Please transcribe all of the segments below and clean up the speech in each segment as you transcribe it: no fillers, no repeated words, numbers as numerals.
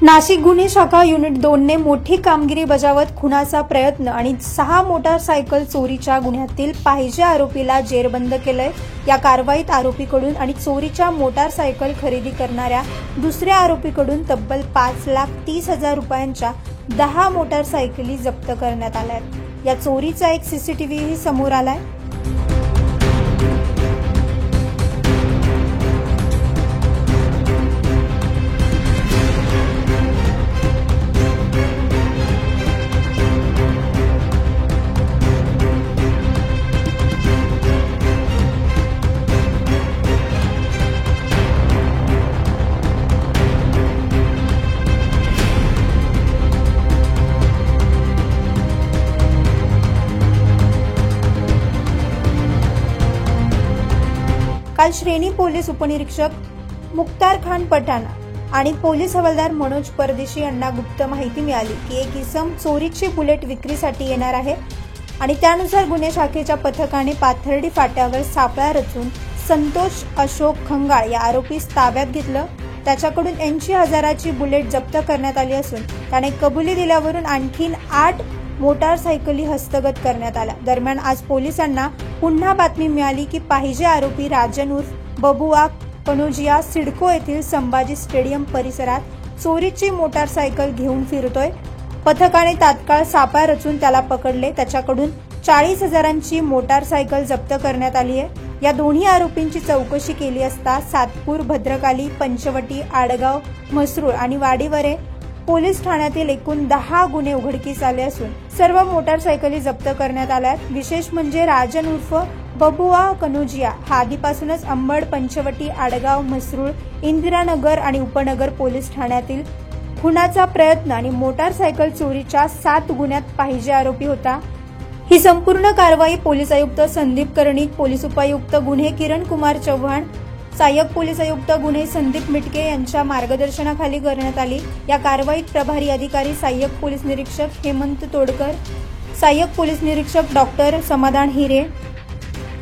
नाशिक गुन्हे शाखा युनिट 2 ने मोठी कामगिरी बजावत खुनाचा प्रयत्न आणि 6 मोटारसायकल चोरीच्या गुन्ह्यातील पाहिजे आरोपीला जेरबंद केलंय। या कारवाईत आरोपीकडून आणि चोरीच्या मोटारसायकल खरेदी करणाऱ्या दुसऱ्या आरोपीकडून तब्बल 5,30,000 रुपयांच्या 10 मोटारसायकली जप्त करण्यात आल्यात। या चोरीचा एक सीसीटीव्हीही समोर आलाय। काल श्रेणी पोलीस उपनिरीक्षक मुख्तार खान पठाण आणि पोलीस हवालदार मनोज परदेशी यांना गुप्त माहिती मिळाली की एक इसम चोरीची बुलेट विक्रीसाठी येणार आहे आणि त्यानुसार गुन्हे शाखेच्या पथकाने पाथर्डी फाट्यावर सापळा रचून संतोष अशोक खंगाळ या आरोपीस ताब्यात घेतलं। त्याच्याकडून 80,000ची बुलेट जप्त करण्यात आली असून त्याने कबुली दिल्यावरून आणखीन 8 मोटारसायकली हस्तगत करण्यात आल्या। दरम्यान आज पोलिसांना पुन्हा बातमी मिळाली की पाहिजे आरोपी राजन उर्फ बबुआ कनोजिया सिडको येथील संभाजी स्टेडियम परिसरात चोरीची मोटारसायकल घेऊन फिरतोय। पथकाने तात्काळ सापळा रचून त्याला पकडले। त्याच्याकडून 40,000ची मोटारसायकल जप्त करण्यात आली आहे। या दोन्ही आरोपींची चौकशी केली असता सातपूर, भद्रकाली, पंचवटी, आडगाव, म्हसरूळ आणि वाडीवरे पोलीस ठाण्यातील एकूण 10 गुन्हे उघडकीस आले असून सर्व मोटारसायकली जप्त करण्यात आल्या। विशेष म्हणजे राजन उर्फ बबुआ कनोजिया हा आधीपासूनच अंबड, पंचवटी, आडगाव, म्हसरूळ, इंदिरानगर आणि उपनगर पोलीस ठाण्यातील खुनाचा प्रयत्न आणि मोटारसायकल चोरीच्या 7 गुन्ह्यात पाहिजे आरोपी होता। ही संपूर्ण कारवाई पोलीस आयुक्त संदीप कर्णिक, पोलीस उपायुक्त गुन्हे किरण कुमार चव्हाण, सहाय्यक पोलीस आयुक्त गुन्हे संदीप मिटके यांच्या मार्गदर्शनाखाली करण्यात आली। या कारवाईत प्रभारी अधिकारी सहाय्यक पोलीस निरीक्षक हेमंत तोडकर, सहाय्यक पोलीस निरीक्षक डॉक्टर समाधान हिरे,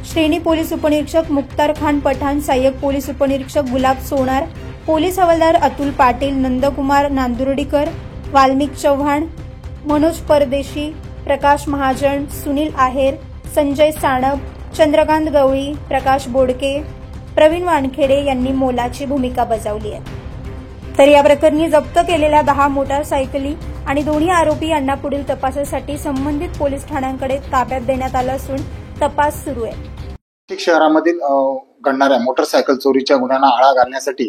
श्रेणी पोलीस उपनिरीक्षक मुख्तार खान पठाण, सहाय्यक पोलीस उपनिरीक्षक गुलाब सोनार, पोलीस हवालदार अतुल पाटील, नंदकुमार नांदुर्डीकर, वाल्मिक चव्हाण, मनोज परदेशी, प्रकाश महाजन, सुनील आहेर, संजय साणप, चंद्रकांत गवळी, प्रकाश बोडके, प्रवीण वानखेडे यांनी मोलाची भूमिका बजावली आहे। तर या प्रकरणी जप्त केलेल्या 10 मोटारसायकली आणि दोन्ही आरोपी यांना पुढील तपासासाठी संबंधित पोलीस ठाण्यांकडे ताब्यात देण्यात आलं असून तपास सुरू आहे। नाशिक शहरामधील घडणाऱ्या मोटारसायकल चोरीच्या गुन्ह्यांना आळा घालण्यासाठी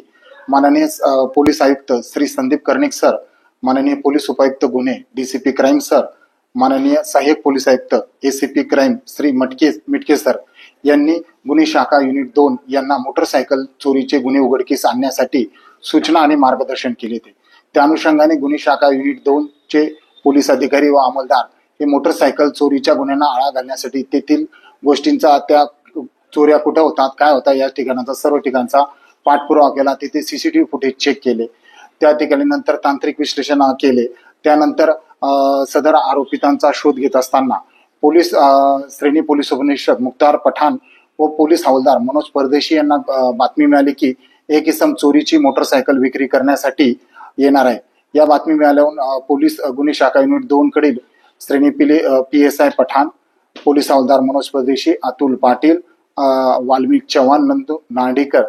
माननीय पोलीस आयुक्त श्री संदीप कर्णिक सर, माननीय पोलीस उपायुक्त गुन्हे डीसीपी क्राईम सर, माननीय सहाय्यक पोलीस आयुक्त ACP crime Shri Mitke sir यांनी गुन्हे शाखा युनिट 2 यांना मोटारसायकल चोरीचे गुन्हे उघडकीस आणण्यासाठी सूचना आणि मार्गदर्शन केले होते। त्या अनुषंगाने गुन्हे शाखा युनिट 2 चे पोलीस अधिकारी व अंमलदार हे मोटारसायकल चोरीच्या गुन्ह्यांना आळा घालण्यासाठी तेथील गोष्टींचा, त्या चोऱ्या कुठे होतात, काय होतात या ठिकाणाचा सर्व ठिकाणचा पाठपुरावा केला। तिथे सीसीटीव्ही फुटेज चेक केले, त्या ठिकाणी नंतर तांत्रिक विश्लेषण केले। त्यानंतर सदर आरोपितांचा शोध घेत असताना पोलीस श्रेणी पोलीस उपनिरीक्षक मुख्तार पठाण व पोलीस हवालदार मनोज परदेशी यांना बातमी मिळाली की एक इसम चोरीची मोटारसायकल विक्री करण्यासाठी येणार आहे। या बातमी मिळाल्यावर पोलीस गुन्हे शाखा युनिट 2 कडील श्रेणी PSI पठाण, पोलीस हवालदार मनोज परदेशी, अतुल पाटील, वाल्मिक चव्हाण, नंदू नांदीकर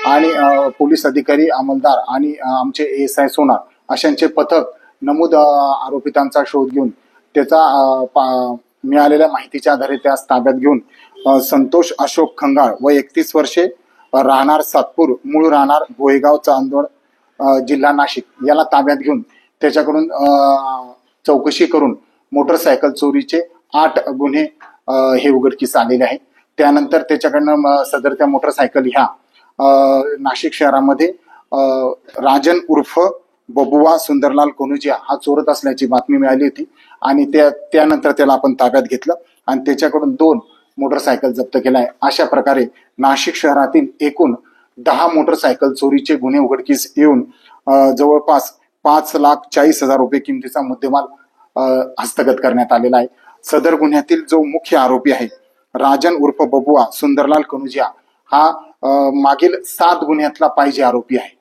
आणि पोलीस अधिकारी अंमलदार आणि आमचे ASI सोनार अशांचे पथक नमूद आरोपितांचा शोध घेऊन त्याचा मिळालेल्या माहितीच्या आधारे त्यास ताब्यात घेऊन संतोष अशोक खंगाळ व 31 वर्षे, राहणार सातपूर, मूळ राहणार गोहेगाव, चांदवड, जिल्हा नाशिक याला ताब्यात घेऊन त्याच्याकडून चौकशी करून मोटारसायकल चोरीचे 8 गुन्हे हे उघडकीस आलेले आहेत। त्यानंतर त्याच्याकडनं सदर त्या मोटारसायकल ह्या नाशिक शहरामध्ये राजन उर्फ बबुआ सुंदरलाल कनोजिया हा चोरत असल्याची बातमी मिळाली होती आणि त्यानंतर त्याला आपण ताब्यात घेतलं आणि त्याच्याकडून 2 मोटारसायकल जप्त केला आहे। अशा प्रकारे नाशिक शहरातील एकूण 10 मोटारसायकल चोरीचे गुन्हे उघडकीस येऊन जवळपास 5,40,000 रुपये किमतीचा मुद्देमाल हस्तगत करण्यात आलेला आहे। सदर गुन्ह्यातील जो मुख्य आरोपी आहे राजन उर्फ बबुआ सुंदरलाल कनोजिया हा मागील 7 गुन्ह्यातला पाहिजे आरोपी आहे।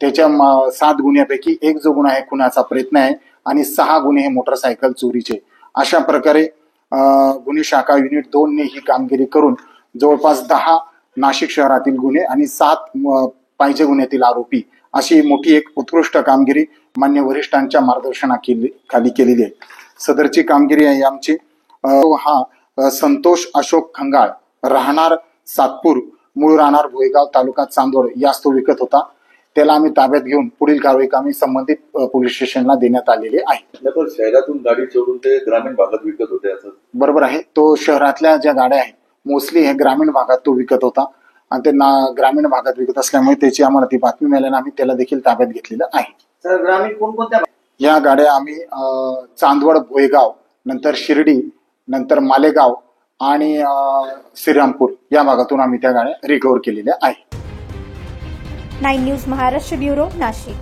त्याच्या 7 गुन्ह्यापैकी एक जो गुन्हा आहे खुनाचा प्रयत्न आहे आणि 6 गुन्हे हे मोटरसायकल चोरीचे. अशा प्रकारे गुन्हे शाखा युनिट 2 ने ही कामगिरी करून जवळपास 10 नाशिक शहरातील गुन्हे आणि 7 पाहिजे गुन्ह्यातील आरोपी अशी मोठी एक उत्कृष्ट कामगिरी मान्य वरिष्ठांच्या मार्गदर्शनाखाली केलेली आहे. सदरची कामगिरी आहे आमची. हा संतोष अशोक खंगाळ, राहणार सातपूर, मूळ राहणार भोयगाव, तालुका चांदवड यास तो विकत होता. त्याला आम्ही ताब्यात घेऊन पुढील कारवाई आम्ही संबंधित पोलीस स्टेशनला देण्यात आलेली आहे. शहरातून गाडी चोरून ते ग्रामीण भागात विकत होते असं बरोबर आहे. तो शहरातल्या ज्या गाड्या आहेत मोस्टली हे ग्रामीण भागात तो विकत होता आणि ते ग्रामीण भागात विकत असल्यामुळे त्याची आम्हाला ती बातमी मिळाल्याने आम्ही त्याला देखील ताब्यात घेतलेलं आहे. सर, ग्रामीण कोणकोणत्या या गाड्या आम्ही चांदवड, भोयगाव, नंतर शिर्डी, नंतर मालेगाव आणि श्रीरामपूर या भागातून आम्ही त्या गाड्या रिकव्हर केलेल्या आहेत. 9 न्यूज महाराष्ट्र ब्युरो, नाशिक.